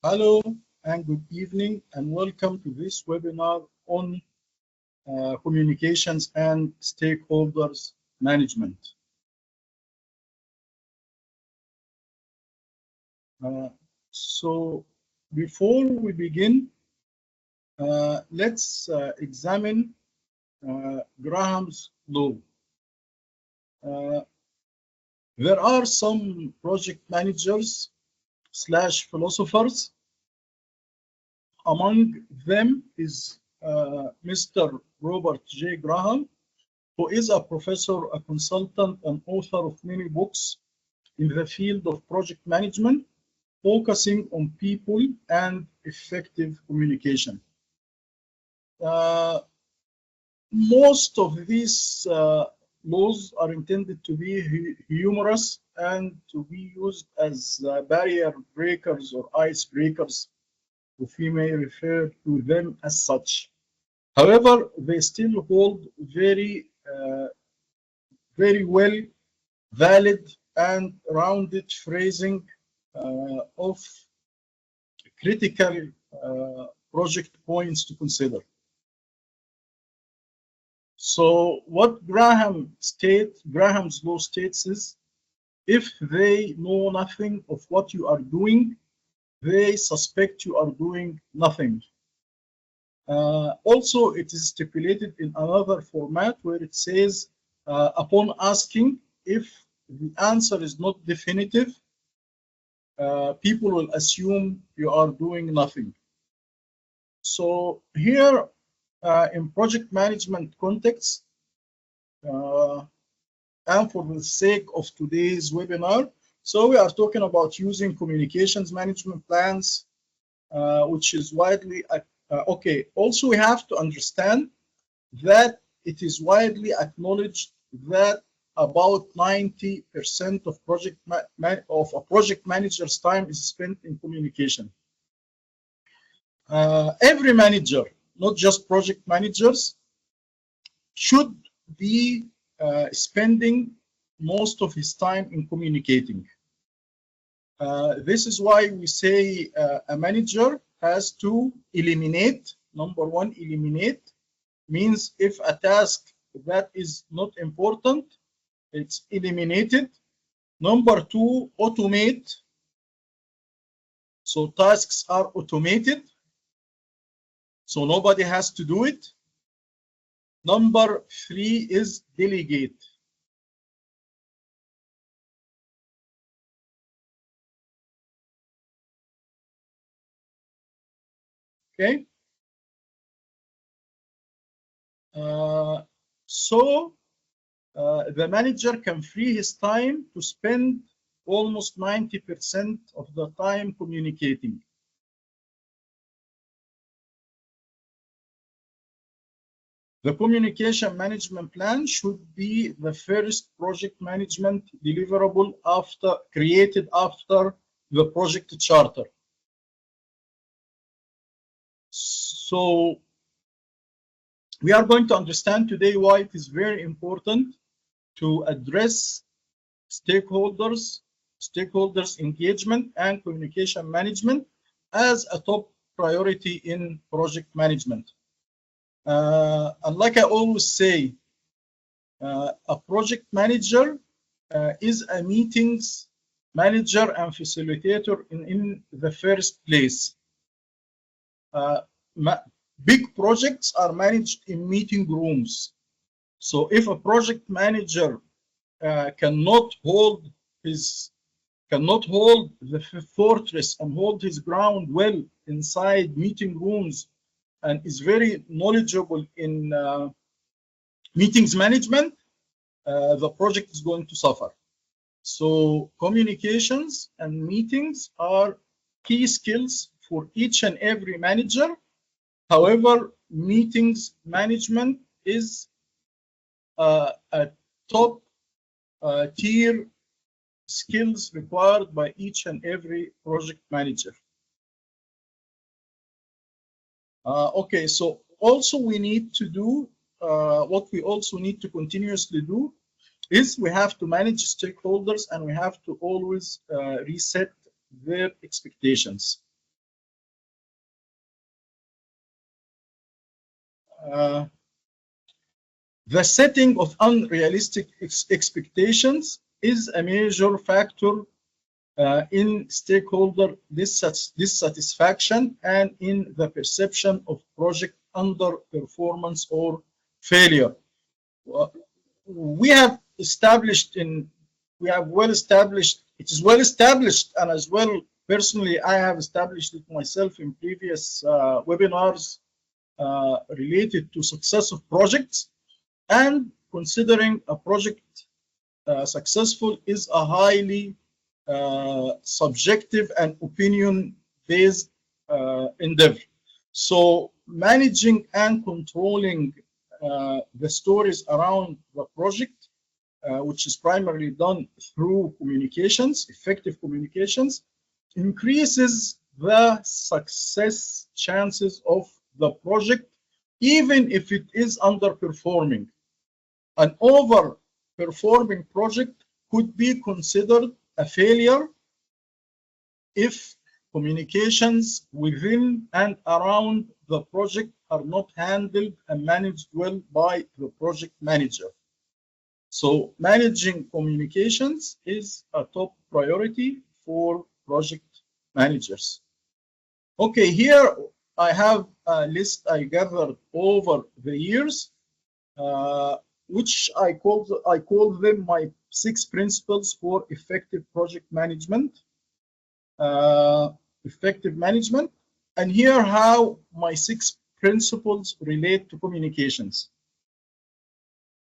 Hello and good evening and welcome to this webinar on communications and stakeholders management. So before we begin, let's examine Graham's law. There are some project managers / philosophers. Among them is Mr. Robert J. Graham, who is a professor, a consultant, and author of many books in the field of project management, focusing on people and effective communication. Most of these laws are intended to be humorous and to be used as barrier breakers or ice breakers, if we may refer to them as such. However, they still hold very well valid and rounded phrasing of critical project points to consider. So what Graham's law states is, if they know nothing of what you are doing, they suspect you are doing nothing. Also, it is stipulated in another format where it says, upon asking, if the answer is not definitive, people will assume you are doing nothing. So here, in project management context, and for the sake of today's webinar, so we are talking about using communications management plans, which is widely okay. Also, we have to understand that it is widely acknowledged that about 90% of a project manager's time is spent in communication. Every manager, not just project managers, should be spending most of his time in communicating. This is why we say a manager has to eliminate. Number one, eliminate means if a task that is not important, it's eliminated. Number two, automate. So tasks are automated, so nobody has to do it. Number three is delegate. Okay. So the manager can free his time to spend almost 90% of the time communicating. The communication management plan should be the first project management deliverable created after the project charter. So we are going to understand today why it is very important to address stakeholders engagement and communication management as a top priority in project management. And like I always say, a project manager is a meetings manager and facilitator in the first place. Big projects are managed in meeting rooms. So if a project manager cannot hold the fortress and hold his ground well inside meeting rooms and is very knowledgeable in meetings management, the project is going to suffer. So communications and meetings are key skills for each and every manager. However, meetings management is a top tier skills required by each and every project manager. Okay, so also we need to do what we also need to continuously do is we have to manage stakeholders and we have to always reset their expectations. The setting of unrealistic expectations is a major factor in stakeholder dissatisfaction and in the perception of project underperformance or failure. We have established it is well established, and as well personally I have established it myself in previous webinars related to success of projects. And considering a project successful is a highly subjective and opinion-based endeavor. So managing and controlling the stories around the project, which is primarily done through communications, effective communications, increases the success chances of the project, even if it is underperforming. An overperforming project could be considered a failure if communications within and around the project are not handled and managed well by the project manager. So managing communications is a top priority for project managers. Okay, here I have a list I gathered over the years, which I call them my 6 principles for effective project management. And here how my 6 principles relate to communications.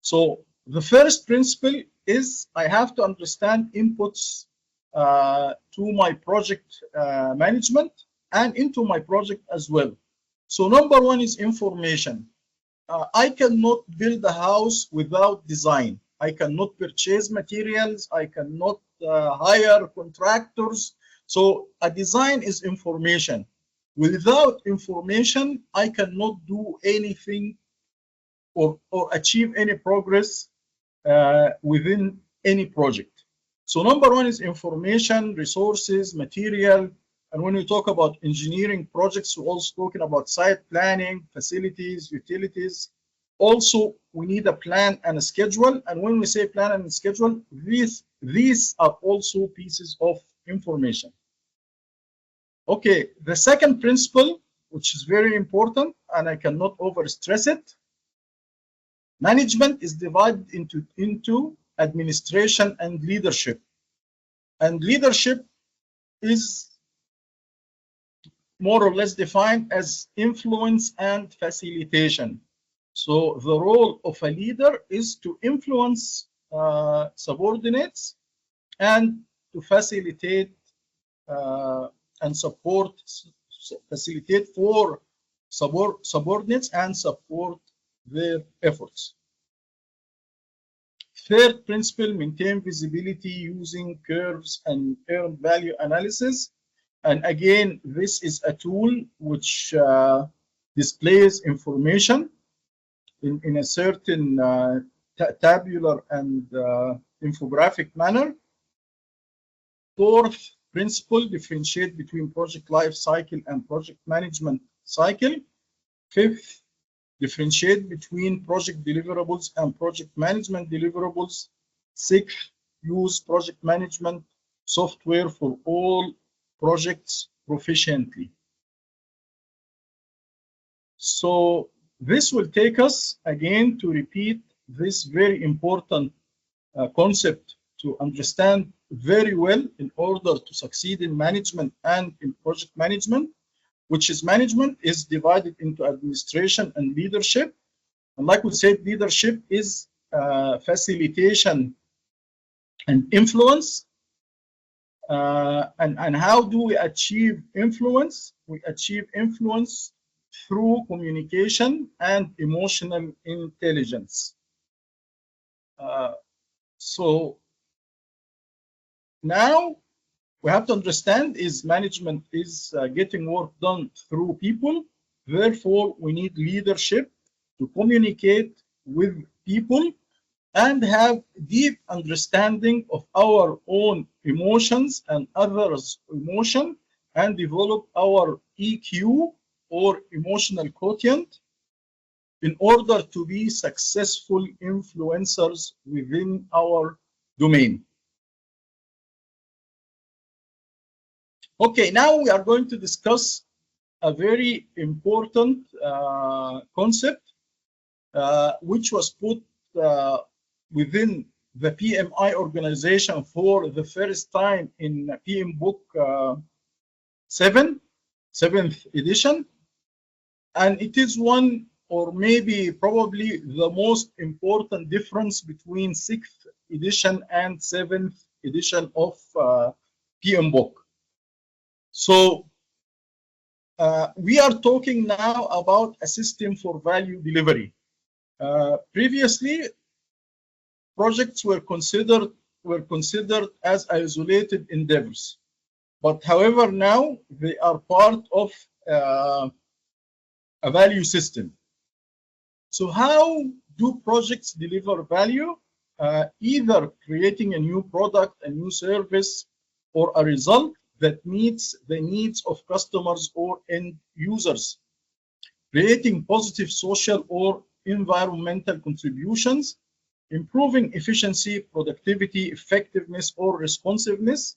So the first principle is I have to understand inputs to my project management and into my project as well. So number 1 is information. I cannot build a house without design. I cannot purchase materials. I cannot hire contractors. So a design is information. Without information, I cannot do anything or achieve any progress within any project. So number 1 is information, resources, material. And when we talk about engineering projects, we're also talking about site planning, facilities, utilities. Also, we need a plan and a schedule. And when we say plan and schedule, these are also pieces of information. Okay, the second principle, which is very important, and I cannot overstress it, management is divided into administration and leadership. And leadership is more or less defined as influence and facilitation. So the role of a leader is to influence subordinates and to facilitate and facilitate for subordinates and support their efforts. Third principle, maintain visibility using curves and earned value analysis. And again, this is a tool which displays information in a certain tabular and infographic manner. Fourth principle, differentiate between project life cycle and project management cycle. Fifth, differentiate between project deliverables and project management deliverables. Sixth, use project management software for all projects proficiently. So this will take us again to repeat this very important concept to understand very well in order to succeed in management and in project management, which is management is divided into administration and leadership. And like we said, leadership is facilitation and influence. And how do we achieve influence? We achieve influence through communication and emotional intelligence. So now we have to understand is management is getting work done through people. Therefore, we need leadership to communicate with people and have deep understanding of our own emotions and others' emotion and develop our EQ or emotional quotient in order to be successful influencers within our domain. Okay, now we are going to discuss a very important concept which was put within the PMI organization for the first time in PM Book 7th edition, and it is one, or maybe probably the most important difference between 6th edition and 7th edition of PM Book. So we are talking now about a system for value delivery. Previously, projects were considered as isolated endeavors, but however now they are part of a value system. So how do projects deliver value? Either creating a new product, a new service, or a result that meets the needs of customers or end users, creating positive social or environmental contributions, improving efficiency, productivity, effectiveness, or responsiveness,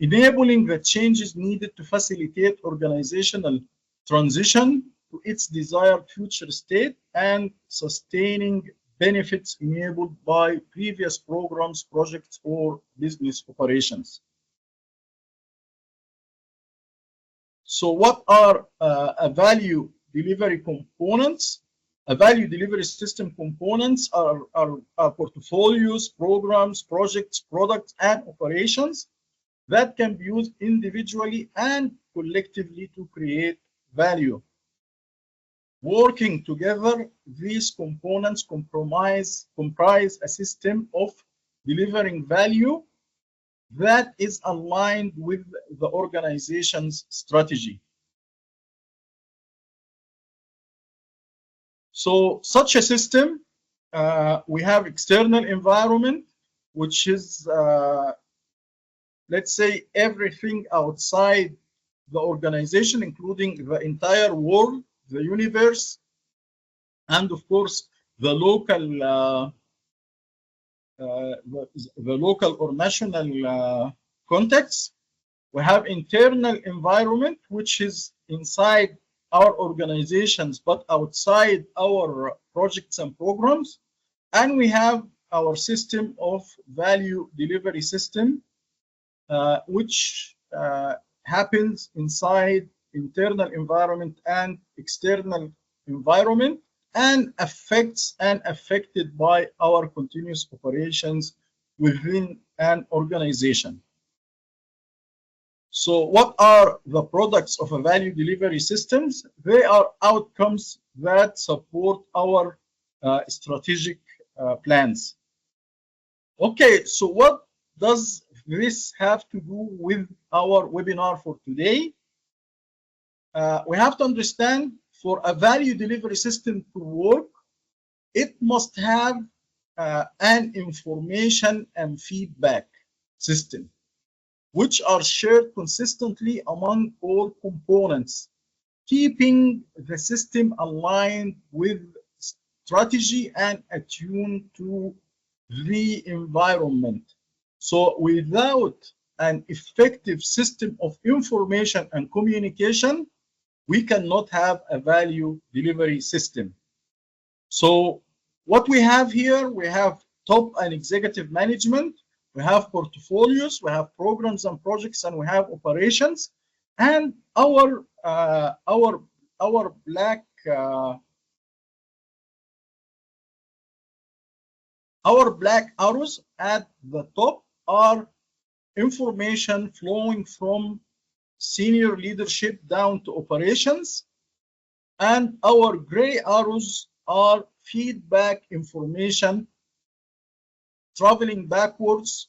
enabling the changes needed to facilitate organizational transition to its desired future state, and sustaining benefits enabled by previous programs, projects, or business operations. So what are a value delivery components? A value delivery system components are portfolios, programs, projects, products, and operations that can be used individually and collectively to create value. Working together, these components comprise a system of delivering value that is aligned with the organization's strategy. So such a system, we have external environment, which is, let's say, everything outside the organization, including the entire world, the universe, and of course the local or national context. We have internal environment, which is inside our organizations but outside our projects and programs, and we have our system of value delivery system, which happens inside internal environment and external environment, and affects and affected by our continuous operations within an organization. So what are the products of a value delivery systems? They are outcomes that support our strategic plans. Okay, so what does this have to do with our webinar for today? We have to understand, for a value delivery system to work, it must have an information and feedback system, which are shared consistently among all components, keeping the system aligned with strategy and attuned to the environment. So without an effective system of information and communication, we cannot have a value delivery system. So what we have here, we have top and executive management, we have portfolios, we have programs and projects, and we have operations. And our black arrows at the top are information flowing from senior leadership down to operations, and our gray arrows are feedback information traveling backwards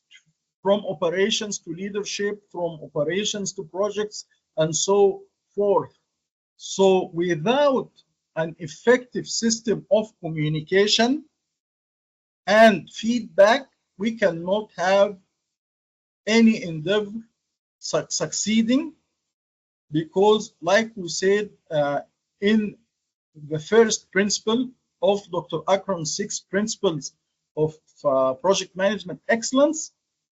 from operations to leadership, from operations to projects, and so forth. So without an effective system of communication and feedback, we cannot have any endeavor succeeding, because like we said in the first principle of Dr. Akram's 6 principles of project management excellence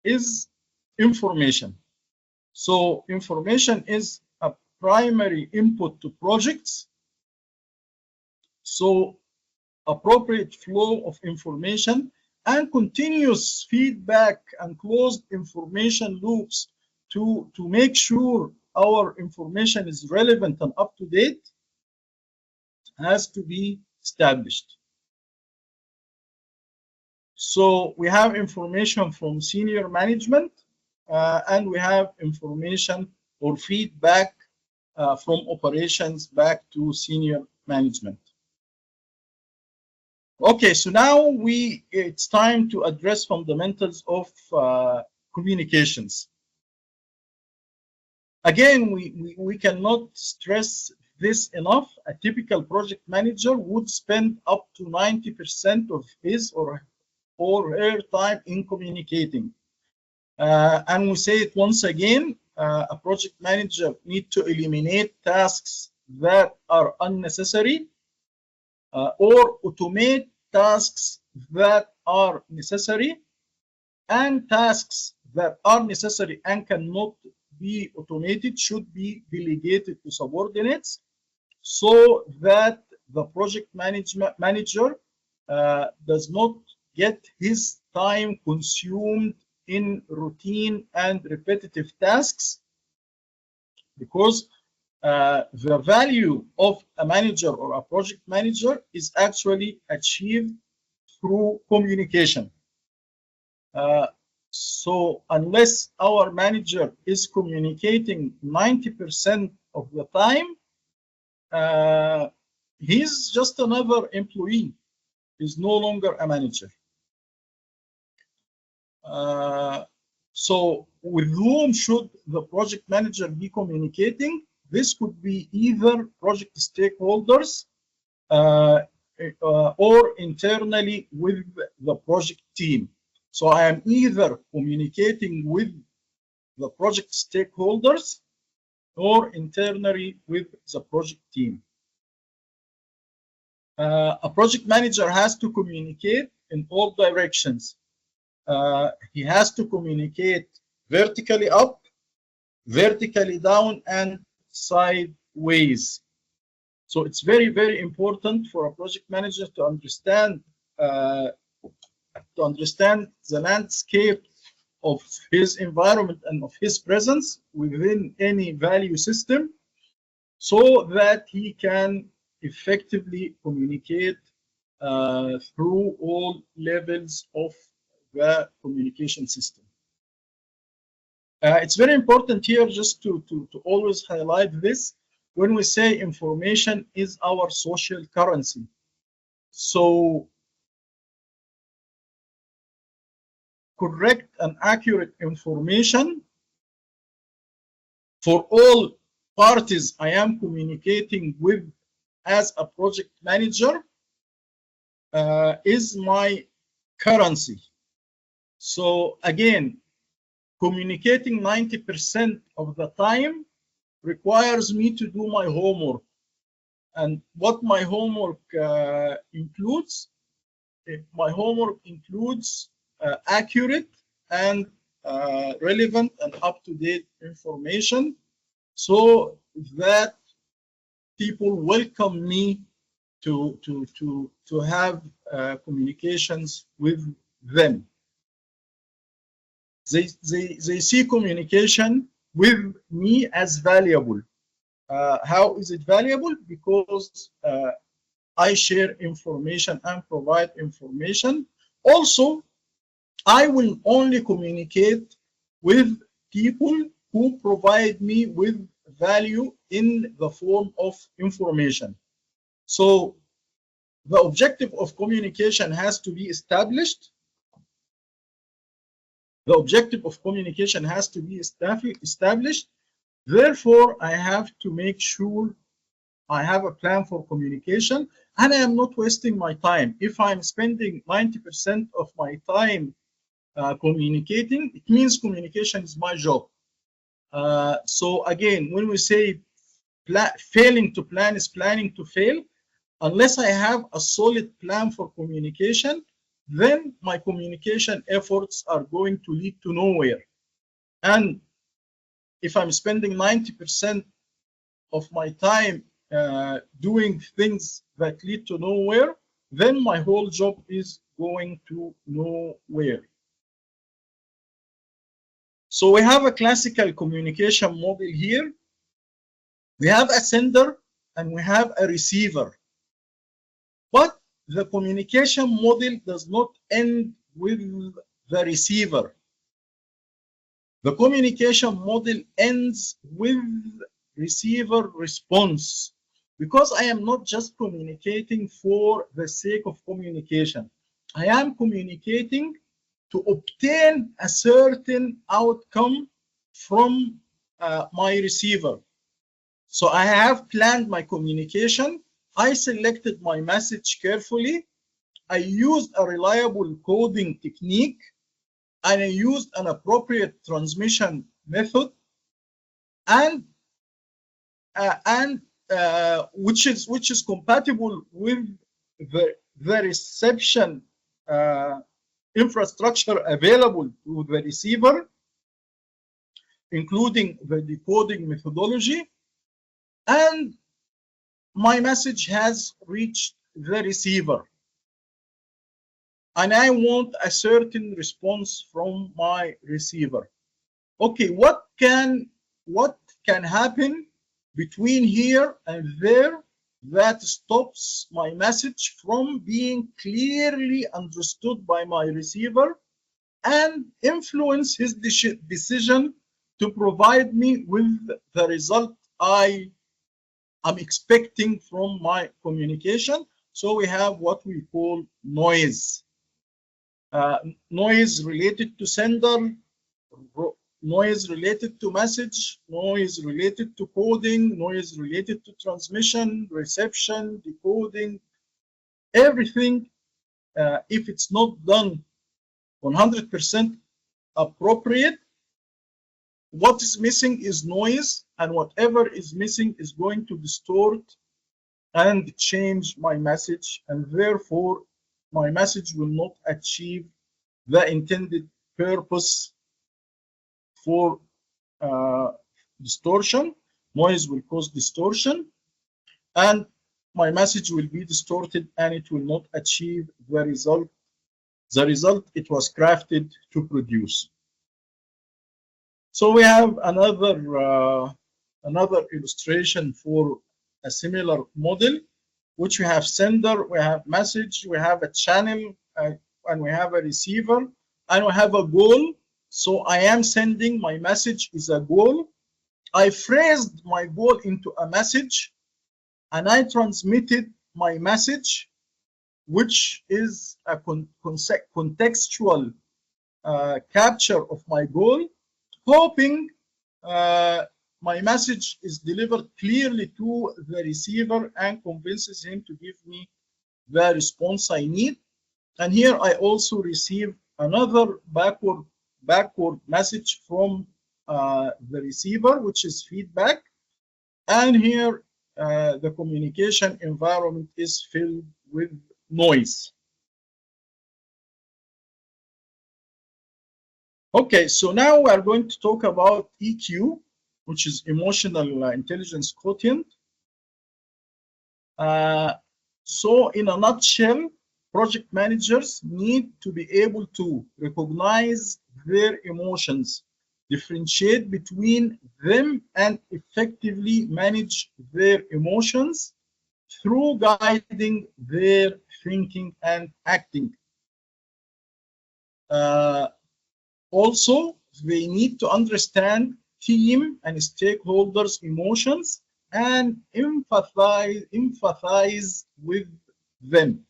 is information. So information is a primary input to projects. So appropriate flow of information and continuous feedback and closed information loops to make sure our information is relevant and up to date has to be established. So we have information from senior management and we have information or feedback from operations back to senior management. Okay, so now it's time to address fundamentals of communications. Again, we cannot stress this enough. A typical project manager would spend up to 90% of his or her time in communicating. And we say it once again, a project manager needs to eliminate tasks that are unnecessary or automate tasks that are necessary, and tasks that are necessary and cannot be automated should be delegated to subordinates so that the project manager does not get his time consumed in routine and repetitive tasks, because the value of a manager or a project manager is actually achieved through communication. So unless our manager is communicating 90% of the time, he's just another employee. He's no longer a manager. So with whom should the project manager be communicating? This could be either project stakeholders or internally with the project team. So I am either communicating with the project stakeholders or internally with the project team. A project manager has to communicate in all directions. He has to communicate vertically up, vertically down, and sideways. So it's very, very important for a project manager to understand the landscape of his environment and of his presence within any value system, so that he can effectively communicate through all levels of the communication system. It's very important here just to always highlight this. When we say information is our social currency, so correct and accurate information for all parties I am communicating with as a project manager is my currency. So again, communicating 90% of the time requires me to do my homework. And what my homework includes? My homework includes accurate and relevant and up-to-date information, so that people welcome me to have communications with them. They see communication with me as valuable. How is it valuable? Because I share information and provide information. Also, I will only communicate with people who provide me with value in the form of information. So the objective of communication has to be established. The objective of communication has to be established. Therefore, I have to make sure I have a plan for communication, and I am not wasting my time. If I'm spending 90% of my time communicating, it means communication is my job. So again, when we say failing to plan is planning to fail, Unless I have a solid plan for communication, then my communication efforts are going to lead to nowhere. And if I'm spending 90% of my time doing things that lead to nowhere, then my whole job is going to nowhere. So we have a classical communication model here. We have a sender and we have a receiver. But the communication model does not end with the receiver. The communication model ends with receiver response, because I am not just communicating for the sake of communication. I am communicating to obtain a certain outcome from my receiver. So I have planned my communication. I selected my message carefully. I used a reliable coding technique, and I used an appropriate transmission method, and which is compatible with the reception infrastructure available to the receiver, including the decoding methodology, and my message has reached the receiver. And I want a certain response from my receiver. Okay, what can happen between here and there that stops my message from being clearly understood by my receiver and influence his decision to provide me with the result I am expecting from my communication? So we have what we call noise. Noise related to sender, noise related to message, noise related to coding, noise related to transmission, reception, decoding, everything. If it's not done 100% appropriate, what is missing is noise, and whatever is missing is going to distort and change my message, and therefore my message will not achieve the intended purpose for distortion. Noise will cause distortion, and my message will be distorted, and it will not achieve the result it was crafted to produce. So we have another illustration for a similar model, which we have sender, we have message, we have a channel, and we have a receiver, and we have a goal. So I am sending, my message is a goal. I phrased my goal into a message, and I transmitted my message, which is a contextual capture of my goal, hoping my message is delivered clearly to the receiver and convinces him to give me the response I need. And here I also receive another backward message from the receiver, which is feedback. And here the communication environment is filled with noise. Okay, so now we are going to talk about EQ, which is emotional intelligence quotient. So in a nutshell, project managers need to be able to recognize their emotions, differentiate between them, and effectively manage their emotions through guiding their thinking and acting. Also, they need to understand team and stakeholders' emotions and empathize with them.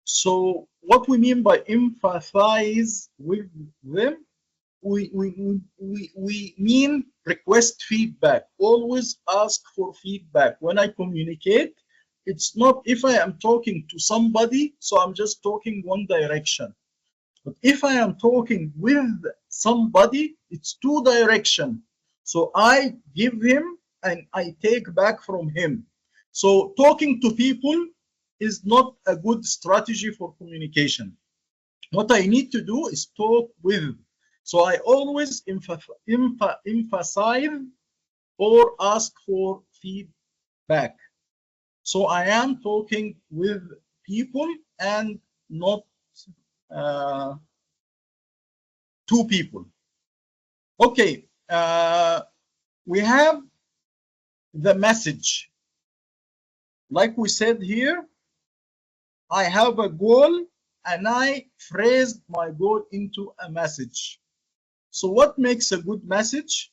So what we mean by empathize with them, we mean request feedback. Always ask for feedback. When I communicate, it's not if I am talking to somebody, so I'm just talking one direction. But if I am talking with somebody, it's two direction. So I give him and I take back from him. So talking to people is not a good strategy for communication. What I need to do is talk with. So I always emphasize or ask for feedback. So I am talking with people and not uh, two people. Okay, we have the message. Like we said here, I have a goal and I phrased my goal into a message. So what makes a good message?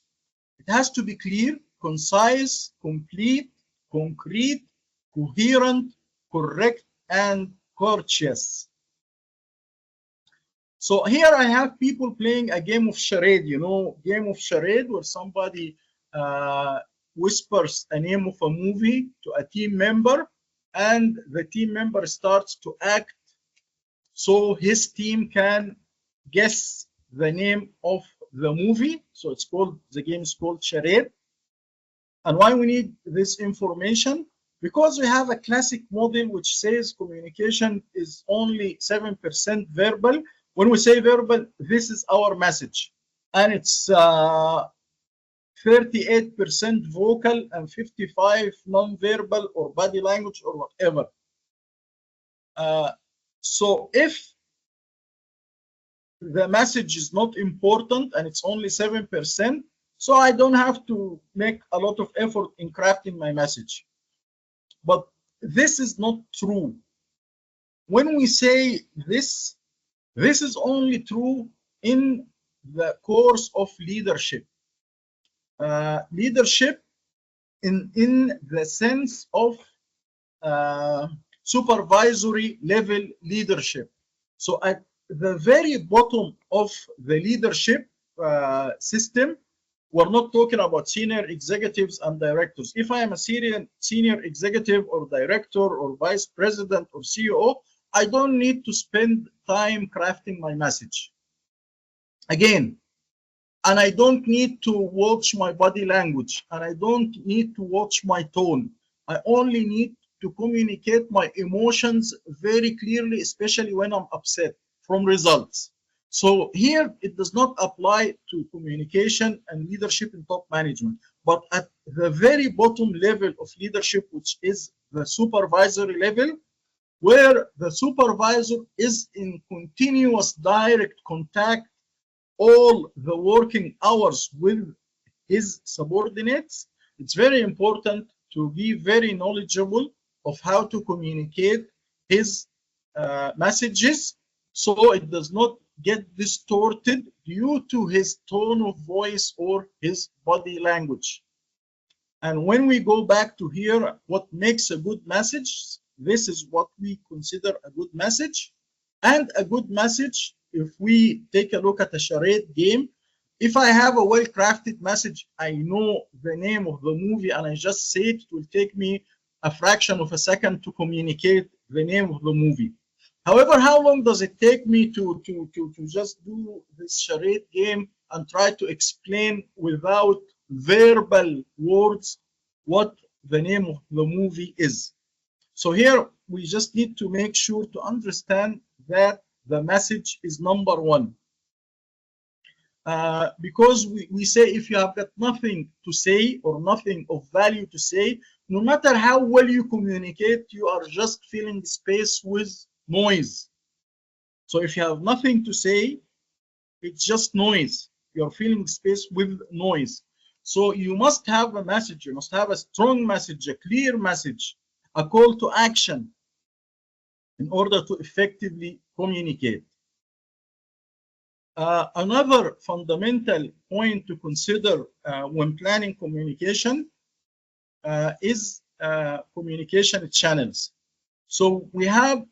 It has to be clear, concise, complete, concrete, coherent, correct, and courteous. So here I have people playing a game of charade, you know, game of charade where somebody whispers a name of a movie to a team member and the team member starts to act so his team can guess the name of the movie. So it's called, the game is called charade. And why we need this information? Because we have a classic model which says communication is only 7% verbal. When we say verbal, this is our message. And it's 38% vocal and 55 non-verbal or body language or whatever. So if the message is not important and it's only 7%, so I don't have to make a lot of effort in crafting my message. But this is not true. When we say this, this is only true in the course of leadership. Leadership in the sense of supervisory level leadership. So at the very bottom of the leadership system, we're not talking about senior executives and directors. If I am a senior executive or director or vice president or CEO, I don't need to spend time crafting my message. Again, and I don't need to watch my body language, and I don't need to watch my tone. I only need to communicate my emotions very clearly, especially when I'm upset, from results. So here it does not apply to communication and leadership in top management, but at the very bottom level of leadership, which is the supervisory level, where the supervisor is in continuous direct contact all the working hours with his subordinates, it's very important to be very knowledgeable of how to communicate his messages so it does not get distorted due to his tone of voice or his body language. And when we go back to here, what makes a good message, this is what we consider a good message. And a good message, if we take a look at a charade game, if I have a well-crafted message, I know the name of the movie and I just say it, it will take me a fraction of a second to communicate the name of the movie. However, how long does it take me to just do this charade game and try to explain without verbal words what the name of the movie is? So here we just need to make sure to understand that the message is number one. Because we say if you have got nothing to say or nothing of value to say, no matter how well you communicate, you are just filling space with noise. So if you have nothing to say, it's just noise. You're filling space with noise. So you must have a message. You must have a strong message, a clear message, a call to action in order to effectively communicate. Another fundamental point to consider when planning communication is communication channels. So we have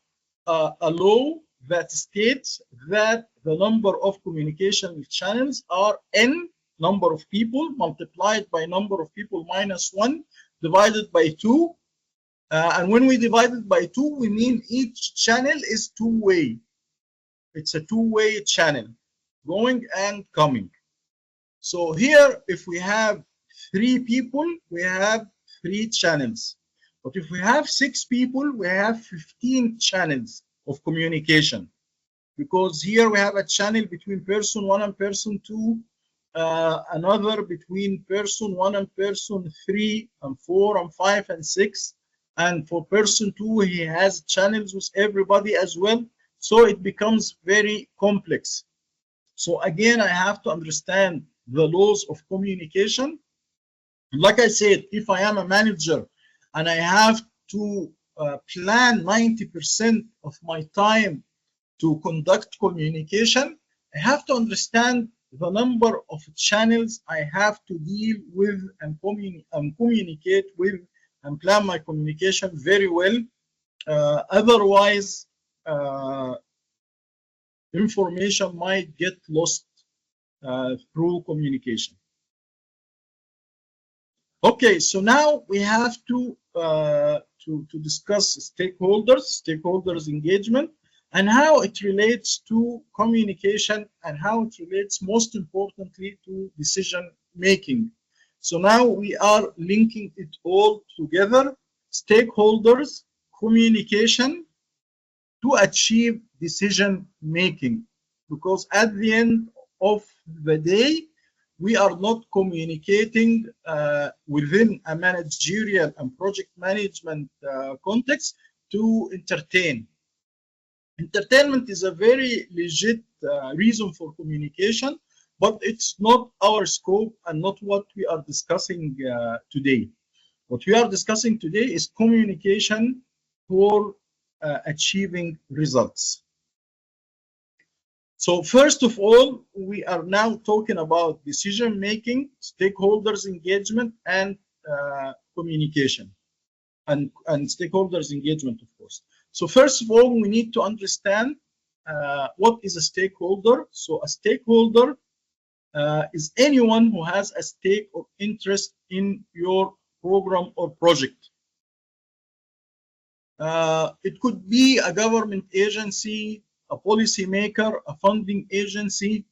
a law that states that the number of communication channels are n number of people multiplied by number of people minus 1 divided by 2. And when we divide it by 2, we mean each channel is two-way. It's a two-way channel, going and coming. So here, if we have 3 people, we have 3 channels. But if we have 6 people, we have 15 channels of communication, because here we have a channel between person 1 and person 2, another between person 1 and person 3 and 4 and 5 and 6, and for person 2 he has channels with everybody as well, so it becomes very complex. So again, I have to understand the laws of communication. Like I said, if I am a manager and I have to plan 90% of my time to conduct communication, I have to understand the number of channels I have to deal with and communicate with, and plan my communication very well. Otherwise, information might get lost through communication. Okay, so now we have to discuss stakeholders engagement, and how it relates to communication, and how it relates most importantly to decision making. So now we are linking it all together: stakeholders, communication, to achieve decision making. Because at the end of the day, we are not communicating within a managerial and project management context to entertain. Entertainment is a very legit reason for communication, but it's not our scope and not what we are discussing today. What we are discussing today is communication for achieving results. So first of all, we are now talking about decision making, stakeholders engagement, and communication, and stakeholders engagement, of course. So first of all, we need to understand what is a stakeholder. So a stakeholder is anyone who has a stake or interest in your program or project. It could be a government agency, a policymaker, a funding agency,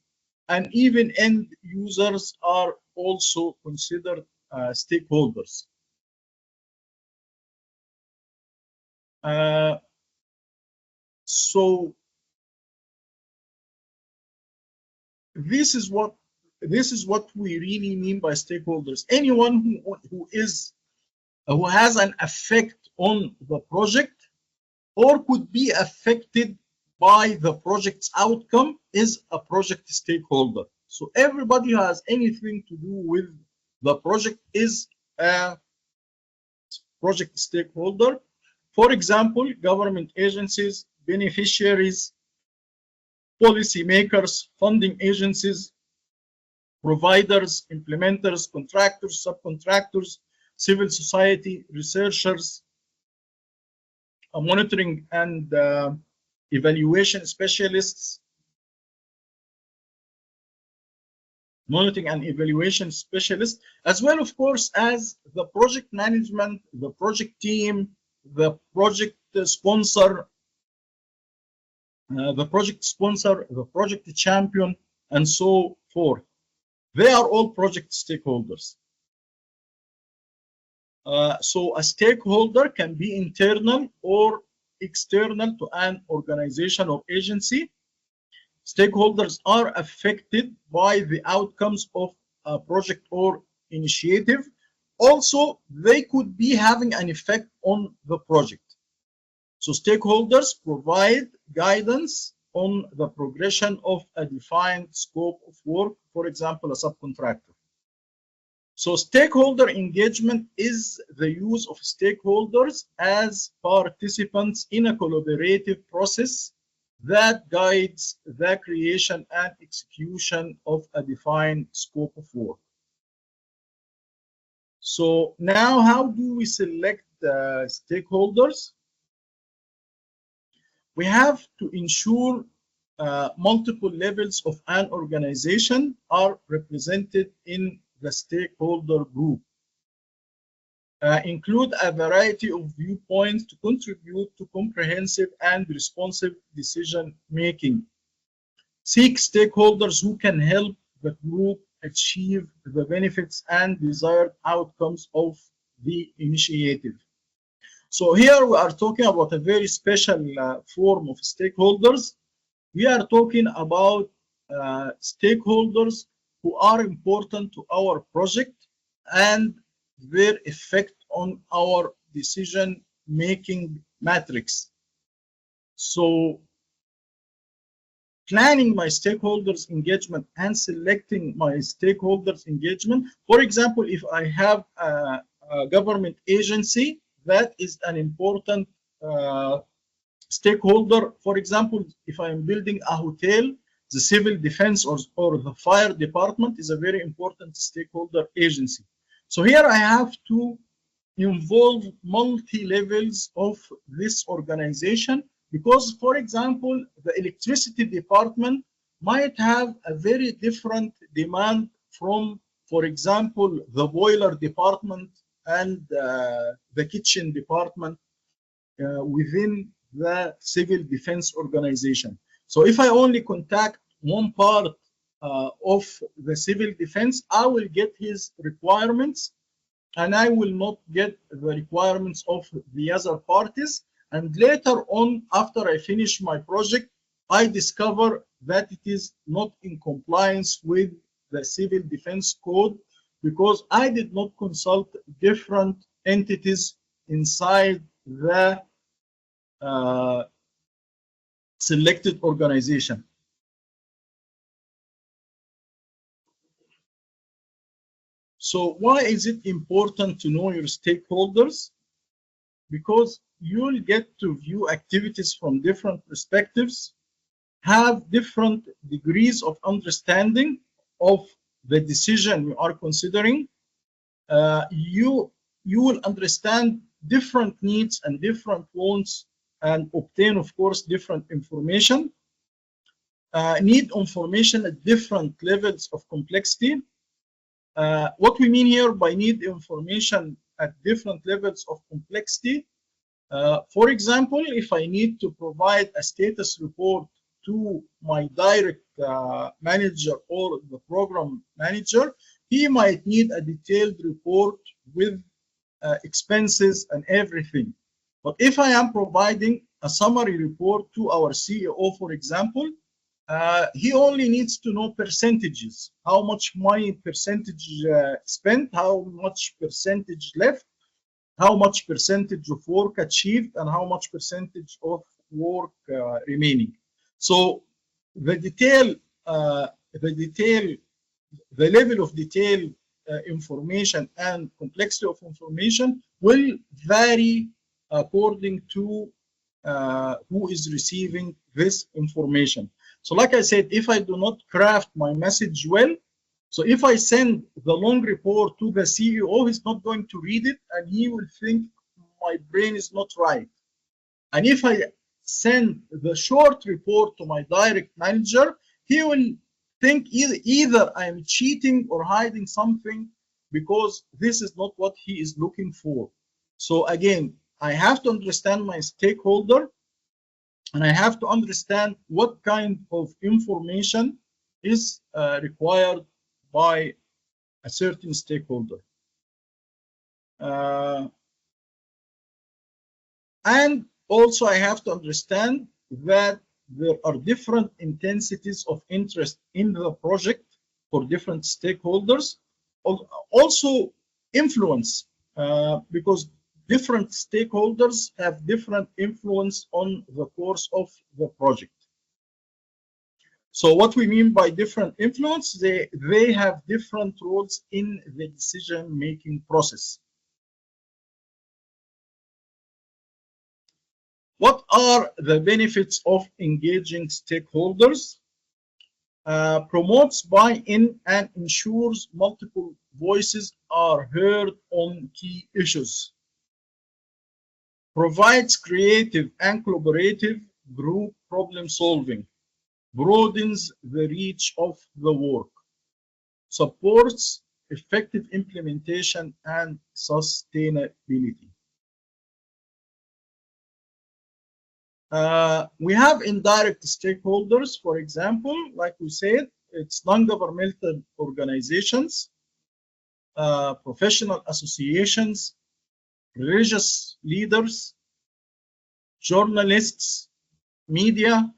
and even end users are also considered stakeholders. So this is what we really mean by stakeholders. Anyone who has an effect on the project or could be affected by the project's outcome is a project stakeholder. So everybody who has anything to do with the project is a project stakeholder. For example, government agencies, beneficiaries, policymakers, funding agencies, providers, implementers, contractors, subcontractors, civil society, researchers, monitoring and evaluation specialists, as well, of course, as the project management, the project team, the project sponsor, the project champion, and so forth. They are all project stakeholders. So a stakeholder can be internal or external to an organization or agency. Stakeholders are affected by the outcomes of a project or initiative. Also, they could be having an effect on the project. So stakeholders provide guidance on the progression of a defined scope of work, for example, a subcontractor. So stakeholder engagement is the use of stakeholders as participants in a collaborative process that guides the creation and execution of a defined scope of work. So now, how do we select stakeholders? We have to ensure multiple levels of an organization are represented in the stakeholder group. Include a variety of viewpoints to contribute to comprehensive and responsive decision making. Seek stakeholders who can help the group achieve the benefits and desired outcomes of the initiative. So here we are talking about a very special form of stakeholders. We are talking about stakeholders who are important to our project and their effect on our decision making matrix. So planning my stakeholders engagement and selecting my stakeholders engagement. For example, if I have a government agency, that is an important stakeholder. For example, if I am building a hotel, the civil defense or the fire department is a very important stakeholder agency. So here I have to involve multi-levels of this organization because, for example, the electricity department might have a very different demand from, for example, the boiler department and the kitchen department within the civil defense organization. So if I only contact one part of the civil defense, I will get his requirements and I will not get the requirements of the other parties. And later on, after I finish my project, I discover that it is not in compliance with the civil defense code because I did not consult different entities inside the selected organization. So why is it important to know your stakeholders? Because you'll get to view activities from different perspectives, have different degrees of understanding of the decision you are considering. You will understand different needs and different wants and obtain, of course, different information. Need information at different levels of complexity. What we mean here by need information at different levels of complexity, for example, if I need to provide a status report to my direct manager or the program manager, he might need a detailed report with expenses and everything. But if I am providing a summary report to our CEO, for example, he only needs to know percentages, how much money percentage spent, how much percentage left, how much percentage of work achieved, and how much percentage of work remaining. So the level of detail information and complexity of information will vary according to who is receiving this information. So like I said, if I do not craft my message well, so if I send the long report to the CEO, he's not going to read it and he will think my brain is not right. And if I send the short report to my direct manager, he will think either I'm cheating or hiding something because this is not what he is looking for. So again, I have to understand my stakeholder and I have to understand what kind of information is required by a certain stakeholder. And also I have to understand that there are different intensities of interest in the project for different stakeholders. Also influence, because different stakeholders have different influence on the course of the project. So what we mean by different influence, they have different roles in the decision-making process. What are the benefits of engaging stakeholders? Promotes buy-in and ensures multiple voices are heard on key issues. Provides creative and collaborative group problem solving. Broadens the reach of the work. Supports effective implementation and sustainability. We have indirect stakeholders, for example, like we said, it's non-governmental organizations, professional associations, religious leaders, journalists, media,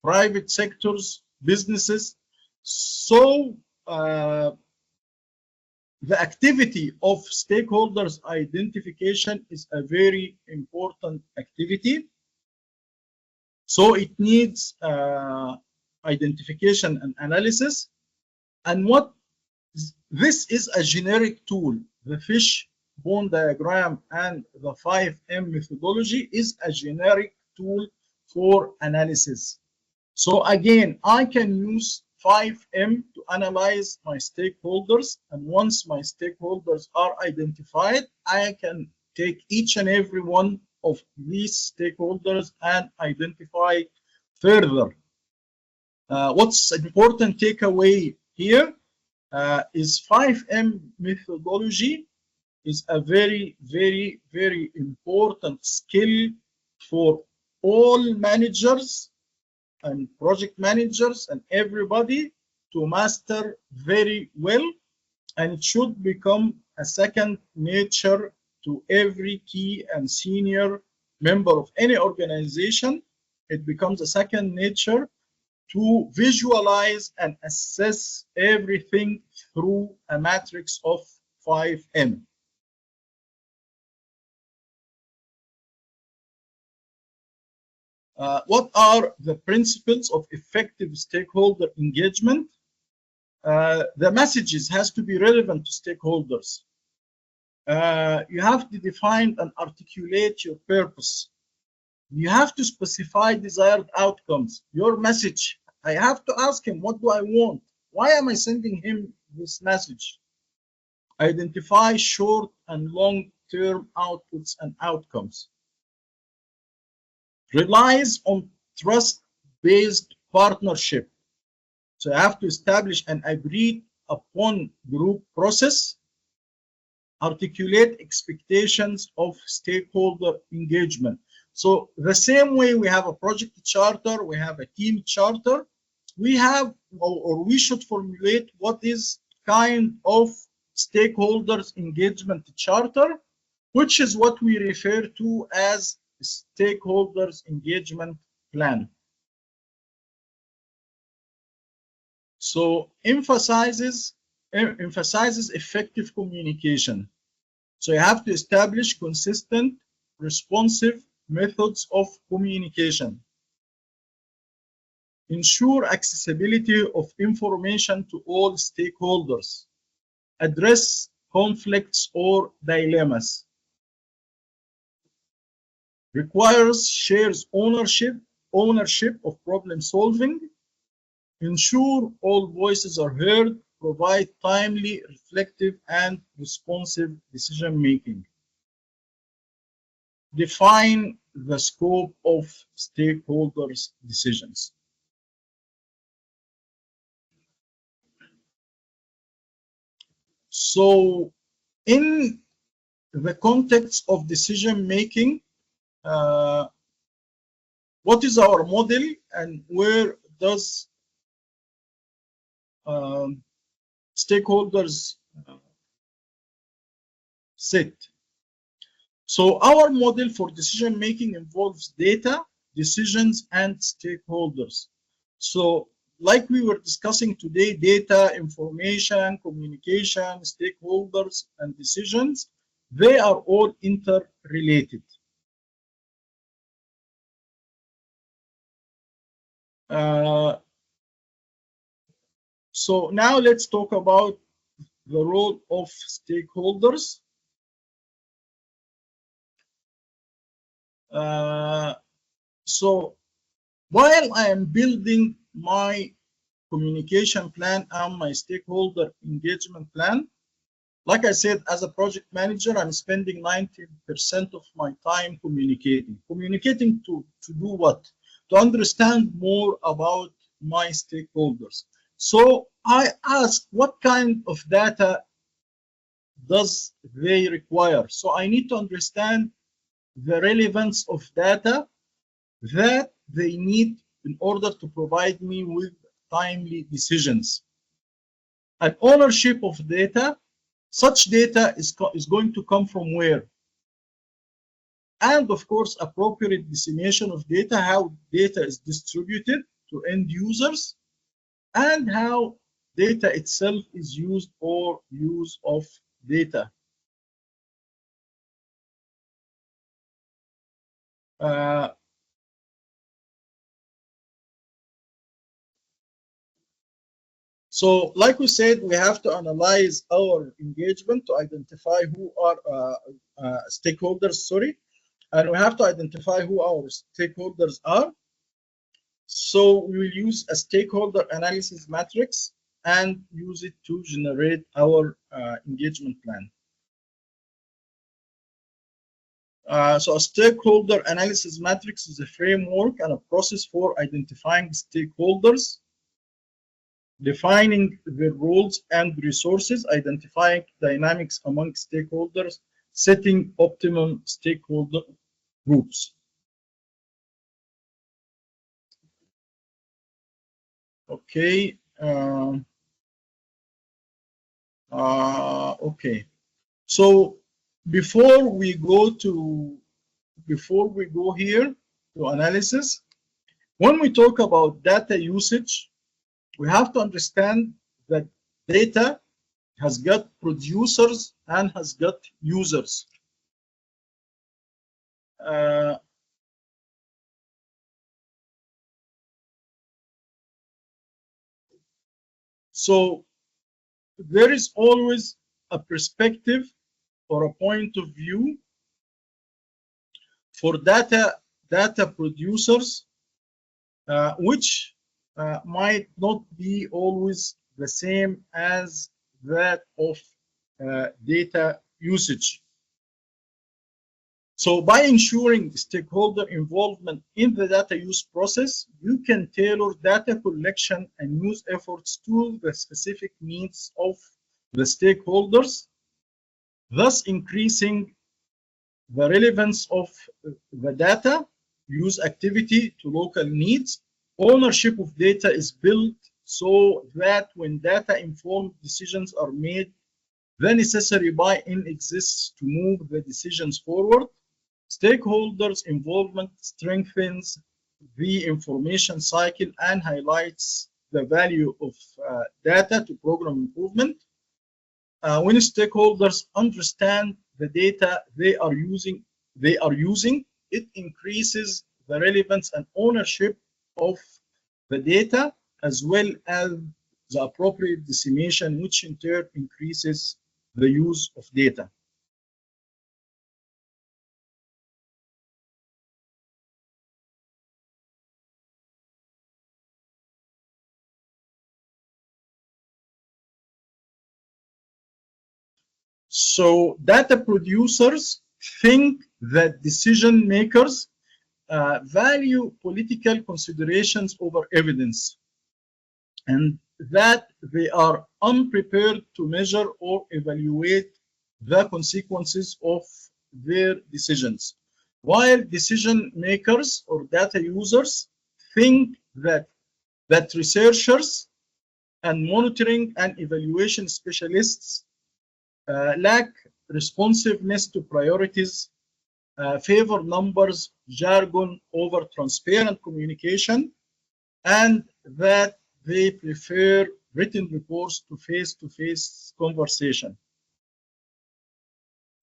private sectors, businesses. So the activity of stakeholders identification is a very important activity. So it needs identification and analysis. And what this is a generic tool. The fishbone diagram and the 5M methodology is a generic tool for analysis. So again, I can use 5M to analyze my stakeholders. And once my stakeholders are identified, I can take each and every one of these stakeholders and identify further. What's an important takeaway here is 5M methodology is a very, very, very important skill for all managers and project managers and everybody to master very well, and it should become a second nature to every key and senior member of any organization. It becomes a second nature to visualize and assess everything through a matrix of 5M. What are the principles of effective stakeholder engagement? The messages has to be relevant to stakeholders. You have to define and articulate your purpose. You have to specify desired outcomes. Your message, I have to ask him, what do I want? Why am I sending him this message? Identify short and long-term outputs and outcomes. Relies on trust-based partnership. So you have to establish an agreed upon group process. Articulate expectations of stakeholder engagement. So the same way we have a project charter, we have a team charter, we have, or we should formulate what is kind of stakeholders engagement charter, which is what we refer to as stakeholders engagement plan. So emphasizes effective communication. So you have to establish consistent, responsive methods of communication. Ensure accessibility of information to all stakeholders. Address conflicts or dilemmas. Requires shares ownership of problem solving. Ensure all voices are heard. Provide timely, reflective, and responsive decision making. Define the scope of stakeholders' decisions. So, in the context of decision making, what is our model and where does stakeholders sit? So our model for decision making involves data, decisions, and stakeholders. So like we were discussing today, data, information, communication, stakeholders, and decisions, they are all interrelated. So now let's talk about the role of stakeholders. So while I am building my communication plan and my stakeholder engagement plan, like I said, as a project manager, I'm spending 90% of my time communicating. Communicating to do what? To understand more about my stakeholders. So I ask, what kind of data does they require? So I need to understand the relevance of data that they need in order to provide me with timely decisions. And ownership of data, such data is going to come from where? and of course, appropriate dissemination of data, how data is distributed to end users, and how data itself is used or use of data. So, like we said, we have to analyze our engagement to identify who are stakeholders, sorry, and we have to identify who our stakeholders are. So we will use a stakeholder analysis matrix and use it to generate our engagement plan. So a stakeholder analysis matrix is a framework and a process for identifying stakeholders, defining their roles and resources, identifying dynamics among stakeholders, setting optimum stakeholder groups. Okay. Okay. So before we go here to analysis, when we talk about data usage, we have to understand that data has got producers and has got users. So there is always a perspective or a point of view for data producers, which might not be always the same as that of data usage. So by ensuring stakeholder involvement in the data use process, you can tailor data collection and use efforts to the specific needs of the stakeholders, thus increasing the relevance of the data use activity to local needs. Ownership of data is built so that when data-informed decisions are made, the necessary buy-in exists to move the decisions forward. Stakeholders' involvement strengthens the information cycle and highlights the value of data to program improvement. When stakeholders understand the data they are using, it increases the relevance and ownership of the data, as well as the appropriate dissemination, which in turn increases the use of data. So data producers think that decision makers value political considerations over evidence, and that they are unprepared to measure or evaluate the consequences of their decisions. While decision makers or data users think that researchers and monitoring and evaluation specialists lack responsiveness to priorities, favor numbers, jargon over transparent communication, and that they prefer written reports to face-to-face conversation.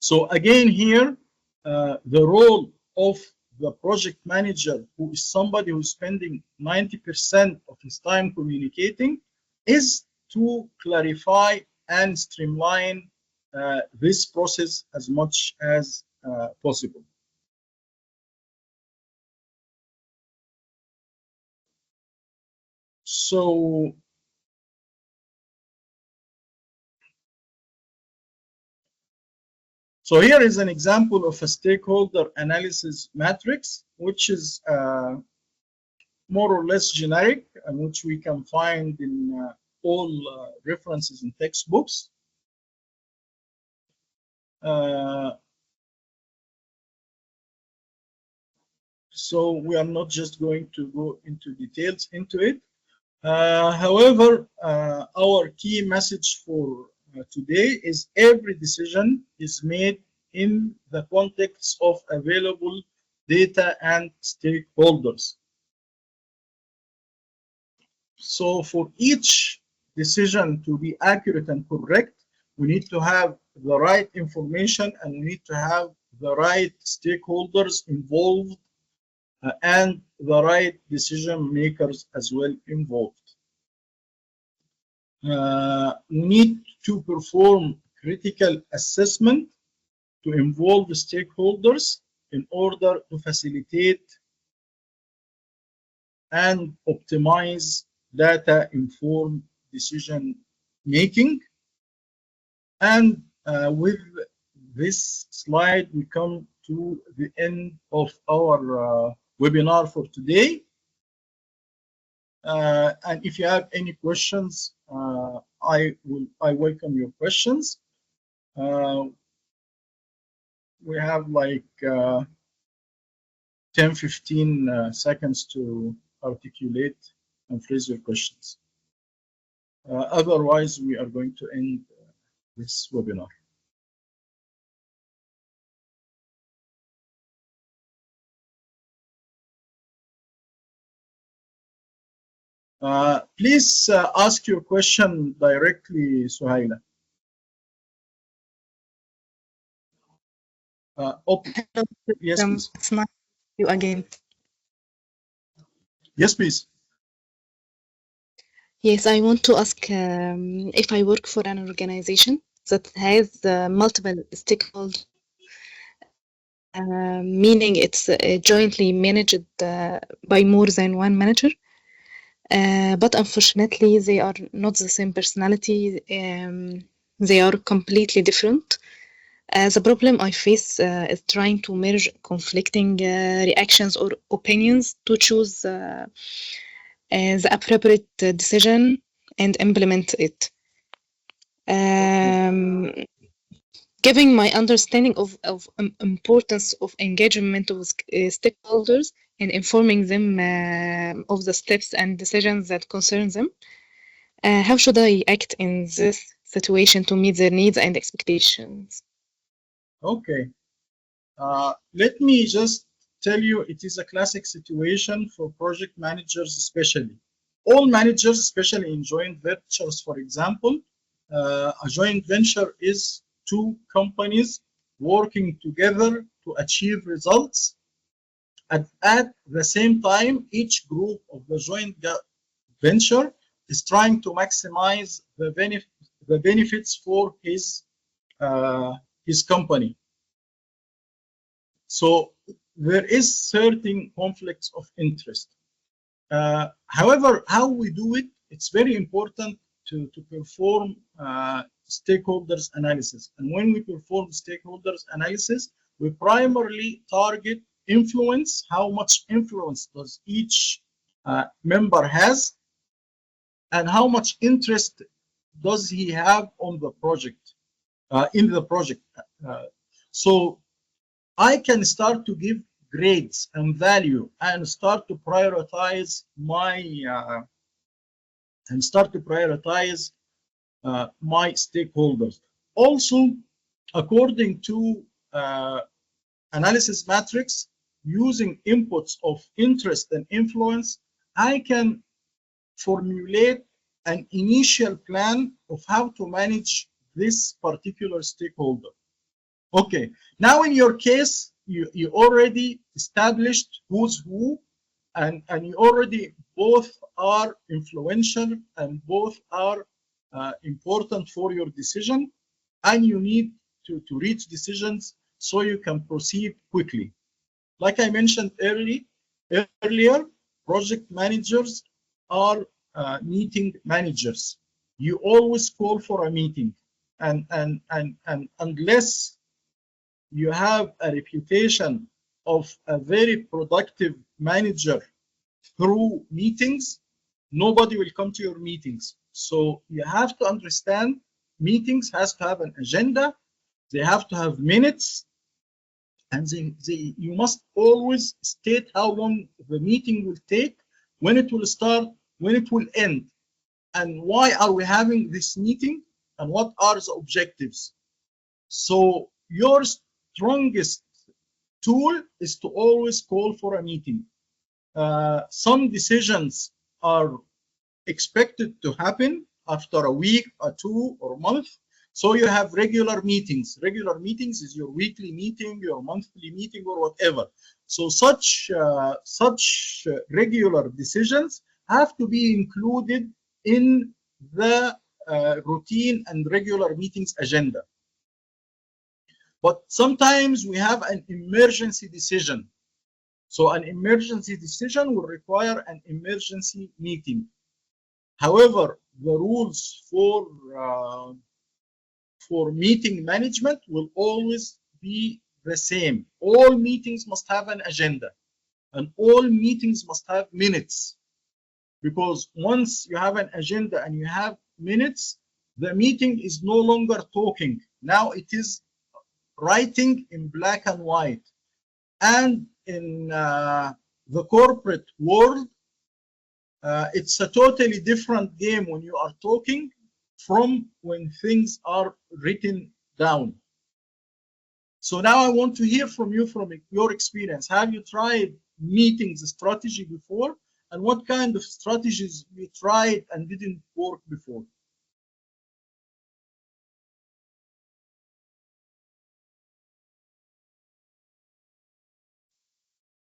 So again here, the role of the project manager, who is somebody who's spending 90% of his time communicating, is to clarify and streamline this process as much as possible. So here is an example of a stakeholder analysis matrix, which is more or less generic, and which we can find in all references in textbooks. So we are not just going to go into details into it. However, our key message for today is every decision is made in the context of available data and stakeholders. So for each decision to be accurate and correct, we need to have the right information and we need to have the right stakeholders involved and the right decision makers as well involved. We need to perform critical assessment to involve stakeholders in order to facilitate and optimize data-informed decision making. And with this slide, we come to the end of our webinar for today. And if you have any questions, I welcome your questions. We have like 10-15 seconds to articulate and phrase your questions. Otherwise, we are going to end this webinar. Please ask your question directly, Suhaila. Okay. Yes, please. It's nice to see you again. Yes, please. Yes, I want to ask if I work for an organization that has multiple stakeholders, meaning it's jointly managed by more than one manager, but unfortunately they are not the same personality. They are completely different. The problem I face is trying to merge conflicting reactions or opinions to choose the appropriate decision and implement it. Giving my understanding of importance of engagement with stakeholders and informing them of the steps and decisions that concern them. How should I act in this situation to meet their needs and expectations? Okay. Let me just tell you, it is a classic situation for project managers especially. All managers, especially in joint ventures, for example, a joint venture is two companies working together to achieve results. At the same time, each group of the joint venture is trying to maximize the benefits for his company. So there is certain conflicts of interest. However, how we do it, it's very important to perform stakeholders analysis. And when we perform stakeholders analysis, we primarily target influence. How much influence does each member has, and how much interest does he have on the project, in the project. So I can start to give grades and value and start to prioritize my stakeholders. Also, according to analysis matrix, using inputs of interest and influence, I can formulate an initial plan of how to manage this particular stakeholder. Okay, now in your case, you already established who's who, and you already both are influential and both are important for your decision, and you need to reach decisions so you can proceed quickly. Like I mentioned earlier, project managers are meeting managers. You always call for a meeting, and unless you have a reputation of a very productive manager through meetings, nobody will come to your meetings. So you have to understand meetings has to have an agenda, they have to have minutes, and you must always state how long the meeting will take, when it will start, when it will end, and why are we having this meeting, and what are the objectives. So your strongest tool is to always call for a meeting. Some decisions are expected to happen after a week or two or a month. So you have regular meetings. Regular meetings is your weekly meeting, your monthly meeting, or whatever. So such regular decisions have to be included in the routine and regular meetings agenda. But sometimes we have an emergency decision. So an emergency decision will require an emergency meeting. However, the rules for meeting management will always be the same. All meetings must have an agenda, and all meetings must have minutes. Because once you have an agenda and you have minutes, the meeting is no longer talking. Now it is writing in black and white. And in the corporate world, it's a totally different game when you are talking from when things are written down. So now I want to hear from you, from your experience. Have you tried meetings strategy before? And what kind of strategies you tried and didn't work before?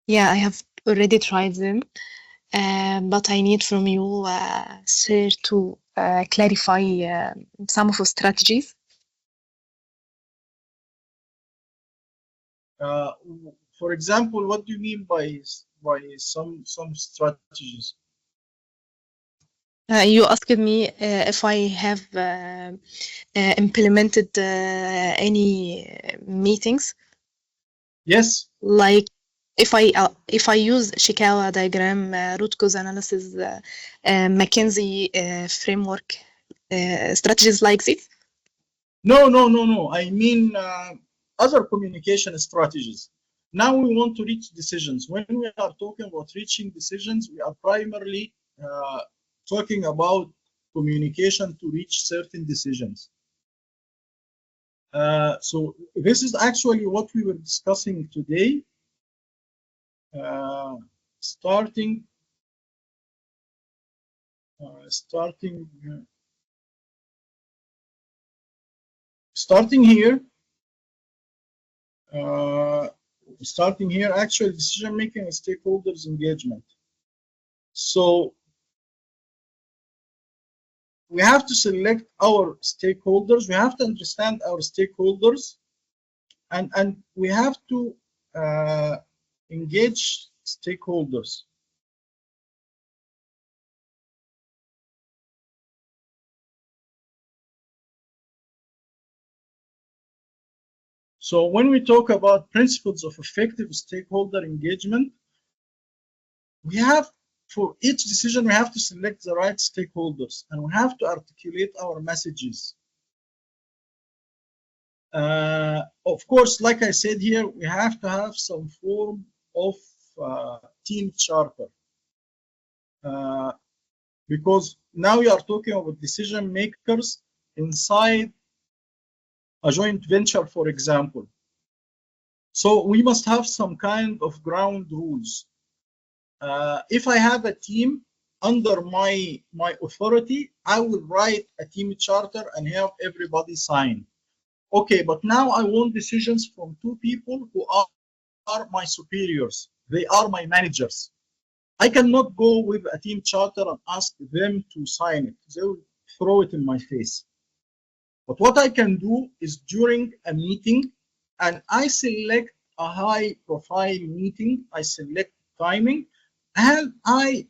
Yeah, I have already tried them, but I need from you, sir, to clarify some of the strategies. For example, what do you mean by some strategies? You asked me if I have implemented any meetings. Yes. Like if I use Shikawa diagram, root cause analysis, McKinsey framework, strategies like this. No. I mean other communication strategies. Now we want to reach decisions. When we are talking about reaching decisions, we are primarily talking about communication to reach certain decisions. So this is actually what we were discussing today. Starting here. Starting here, actual decision making and stakeholders engagement. So we have to select our stakeholders. We have to understand our stakeholders, and we have to engage stakeholders. So when we talk about principles of effective stakeholder engagement, we have, for each decision, we have to select the right stakeholders, and we have to articulate our messages. Of course, like I said here, we have to have some form of team charter. Because now you are talking about decision makers inside a joint venture, for example. So we must have some kind of ground rules. If I have a team under my authority, I will write a team charter and have everybody sign. Okay, but now I want decisions from two people who are my superiors. They are my managers. I cannot go with a team charter and ask them to sign it. They will throw it in my face. But what I can do is during a meeting, and I select a high profile meeting, I select timing, and I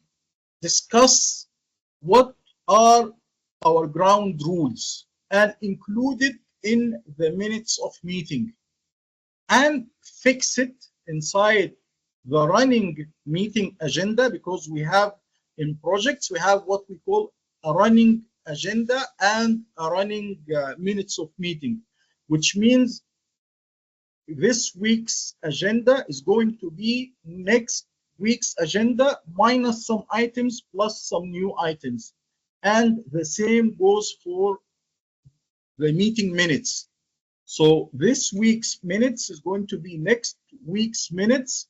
discuss what are our ground rules and include it in the minutes of meeting and fix it inside the running meeting agenda, because we have in projects, we have what we call a running agenda and a running minutes of meeting, which means this week's agenda is going to be next week's agenda minus some items plus some new items. And the same goes for the meeting minutes. So this week's minutes is going to be next week's minutes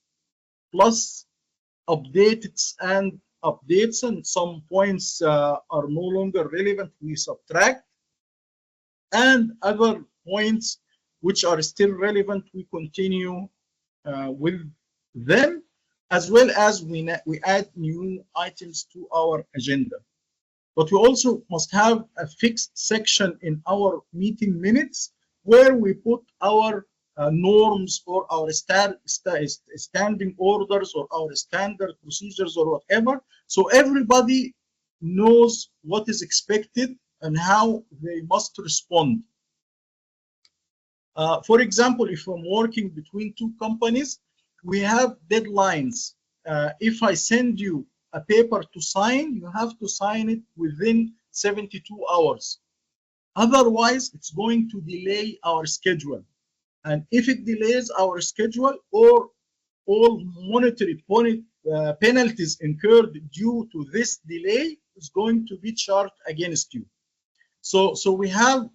plus updates, and some points are no longer relevant, we subtract, and other points which are still relevant, we continue with them, as well as we add new items to our agenda. But we also must have a fixed section in our meeting minutes where we put our norms or our standing orders or our standard procedures or whatever. So everybody knows what is expected and how they must respond. For example, if I'm working between two companies, we have deadlines. If I send you a paper to sign, you have to sign it within 72 hours. Otherwise, it's going to delay our schedule. And if it delays our schedule, or all monetary penalties incurred due to this delay is going to be charged against you. So we have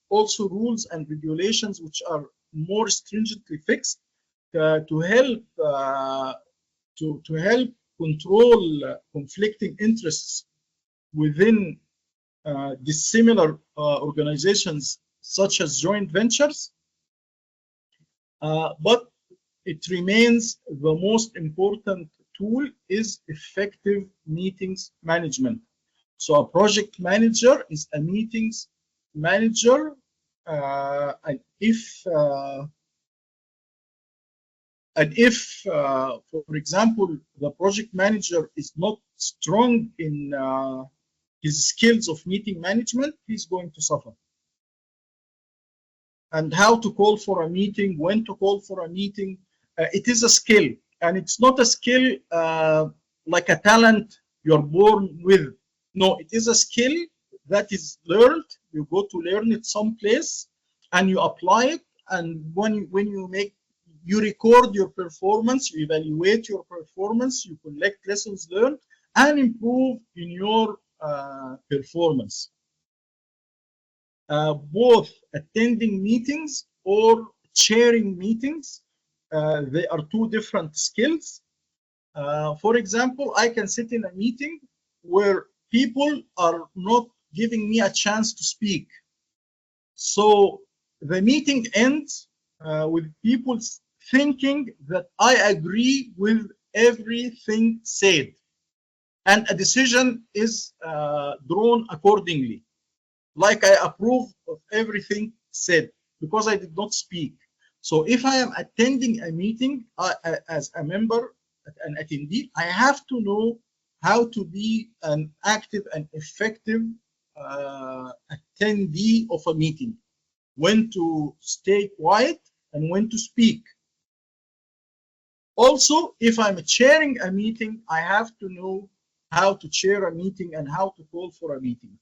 also rules and regulations which are more stringently fixed to help control conflicting interests within dissimilar organizations such as joint ventures, but it remains the most important tool is effective meetings management. So a project manager is a meetings manager, and if for example, the project manager is not strong in his skills of meeting management, he's going to suffer. And how to call for a meeting, when to call for a meeting, it is a skill, and it's not a skill like a talent you're born with. No, it is a skill that is learned. You go to learn it someplace and you apply it, and when you record your performance, you evaluate your performance, you collect lessons learned and improve in your performance. Both attending meetings or chairing meetings, they are two different skills. For example, I can sit in a meeting where people are not giving me a chance to speak. So the meeting ends with people thinking that I agree with everything said, and a decision is drawn accordingly, like I approve of everything said because I did not speak. So if I am attending a meeting as a member, an attendee, I have to know how to be an active and effective attendee of a meeting, when to stay quiet and when to speak. Also, if I'm chairing a meeting, I have to know how to chair a meeting and how to call for a meeting.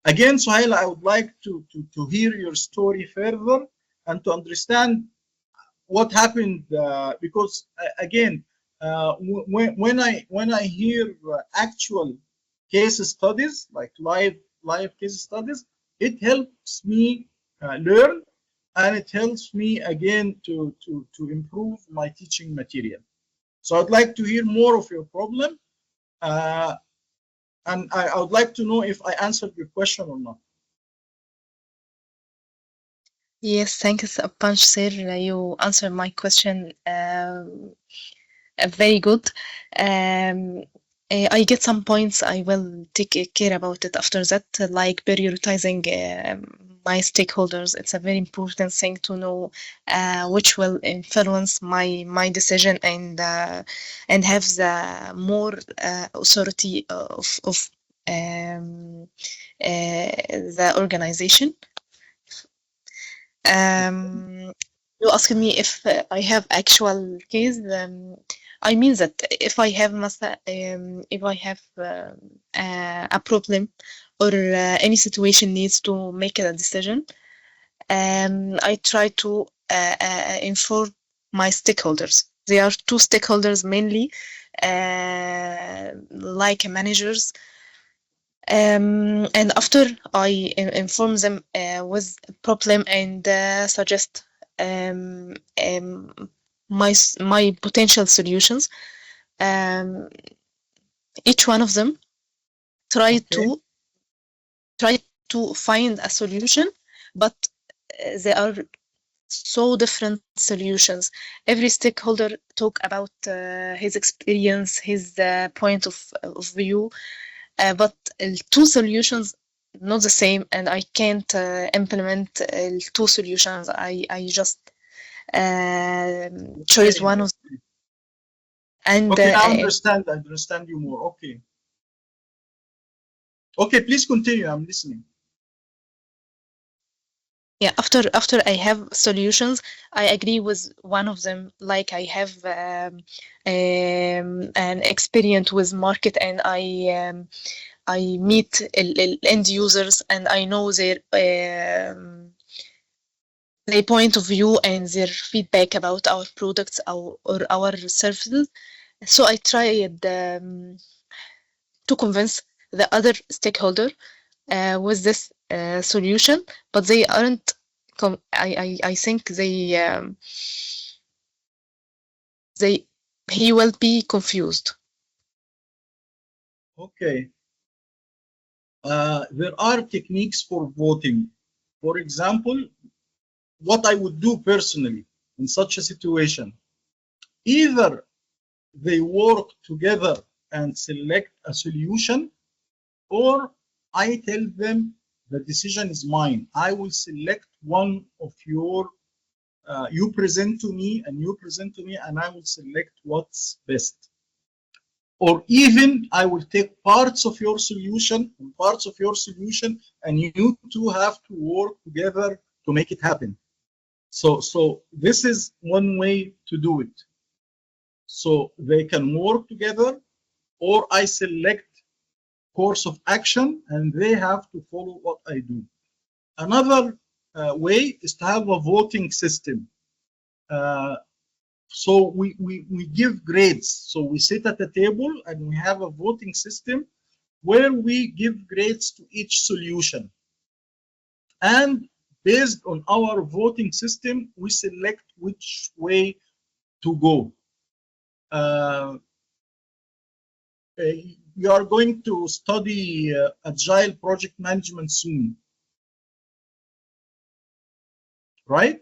Again, Suhaila, I would like to hear your story further and to understand what happened, because again, when I hear actual case studies, like live case studies, it helps me learn, and it helps me again to improve my teaching material. So I'd like to hear more of your problem, and I would like to know if I answered your question or not. Yes, thanks a bunch, sir. You answered my question very good. I get some points. I will take care about it after that, like prioritizing my stakeholders. It's a very important thing to know which will influence my decision and have the more authority of the organization. You asked me if I have actual case. I mean that if I have a problem or any situation needs to make a decision, I try to inform my stakeholders. There are two stakeholders mainly, like managers And after I inform them with problem and suggest my potential solutions, each one of them try Okay. to find a solution, but they are so different solutions. Every stakeholder talk about his experience, his point of view, but two solutions not the same, and I can't implement two solutions. I just choose Okay. one of, and Okay. I understand. I understand you more. Okay. Okay. Please continue. I'm listening. yeah, after I have solutions, I agree with one of them. Like I have an experience with market, and I meet end users, and I know their point of view and their feedback about our products or our services. So I tried to convince the other stakeholder with this solution, but they aren't. I think they he will be confused. Okay. There are techniques for voting. For example, what I would do personally in such a situation, either they work together and select a solution, or I tell them the decision is mine. I will select one of your, you present to me and you present to me, and I will select what's best. Or even I will take parts of your solution and parts of your solution, and you two have to work together to make it happen. So this is one way to do it. So they can work together, or I select course of action and they have to follow what I do. Another way is to have a voting system. Uh, so we give grades. So we sit at a table and we have a voting system where we give grades to each solution. And based on our voting system, we select which way to go. You are going to study agile project management soon, right?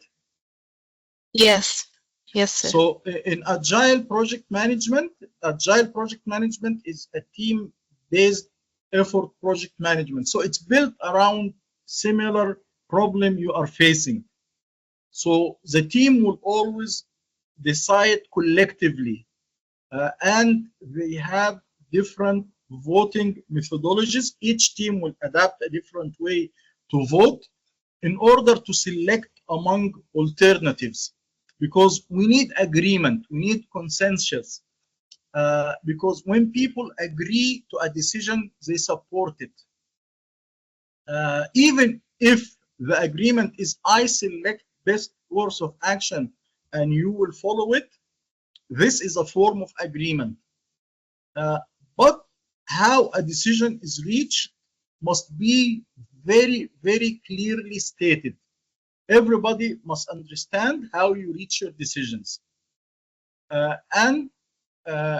Yes, yes, sir. So in agile project management is a team-based effort project management. So it's built around similar problem you are facing. So the team will always decide collectively, and they have different voting methodologies. Each team will adapt a different way to vote in order to select among alternatives, because we need agreement, we need consensus, because when people agree to a decision, they support it. Even if the agreement is I select best course of action and you will follow it, this is a form of agreement. But how a decision is reached must be very, very clearly stated. Everybody must understand how you reach your decisions. And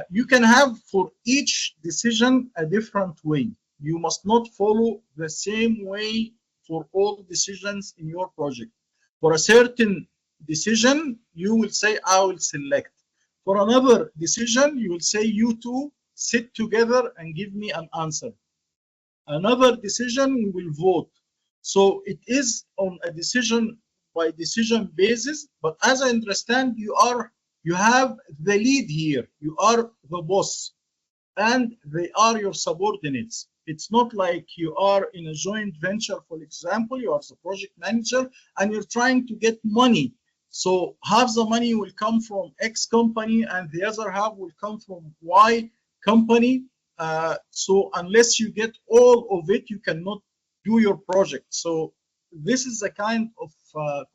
you can have for each decision a different way. You must not follow the same way for all decisions in your project. For a certain decision, you will say, I will select. For another decision, you will say, you two sit together and give me an answer. Another decision, we will vote. So it is on a decision by decision basis, but as I understand, you have the lead here. You are the boss and they are your subordinates. It's not like you are in a joint venture, for example, you are the project manager and you're trying to get money. So half the money will come from X company and the other half will come from Y company. So unless you get all of it, you cannot do your project. So this is a kind of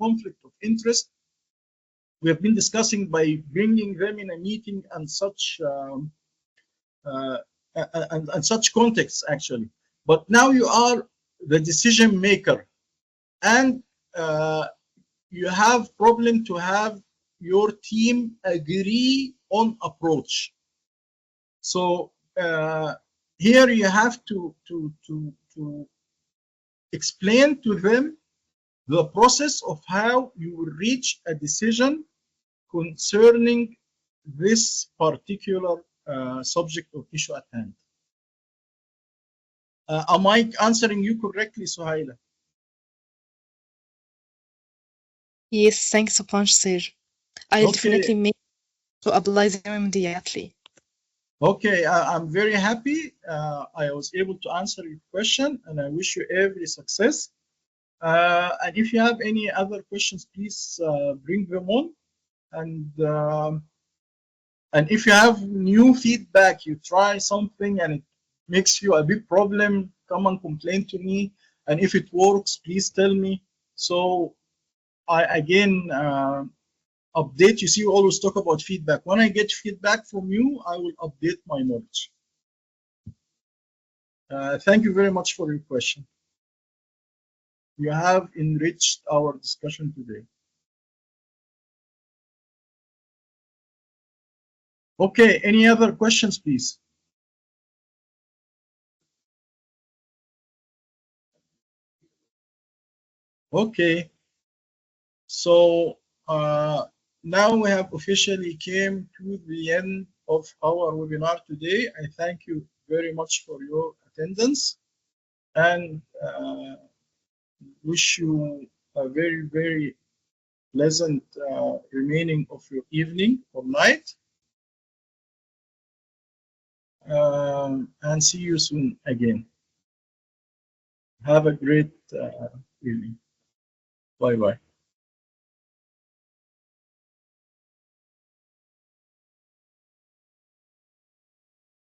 conflict of interest we have been discussing by bringing them in a meeting and such. And such contexts actually. But now you are the decision maker, and you have problem to have your team agree on approach. So here you have to explain to them the process of how you will reach a decision concerning this particular subject or issue at hand. Am I answering you correctly, Suhaila? Yes, thanks so much, sir. I'll Okay. definitely make to apply them immediately. Okay, I'm very happy I was able to answer your question, and I wish you every success. And if you have any other questions, please bring them on. And if you have new feedback, you try something and it makes you a big problem, come and complain to me. And if it works, please tell me. So I again update. You see, you always talk about feedback. When I get feedback from you, I will update my knowledge. Thank you very much for your question. You have enriched our discussion today. Okay, any other questions, please? Okay, so now we have officially came to the end of our webinar today. I thank you very much for your attendance and wish you a very, very pleasant remaining of your evening or night. And see you soon again. Have a great evening. Bye-bye.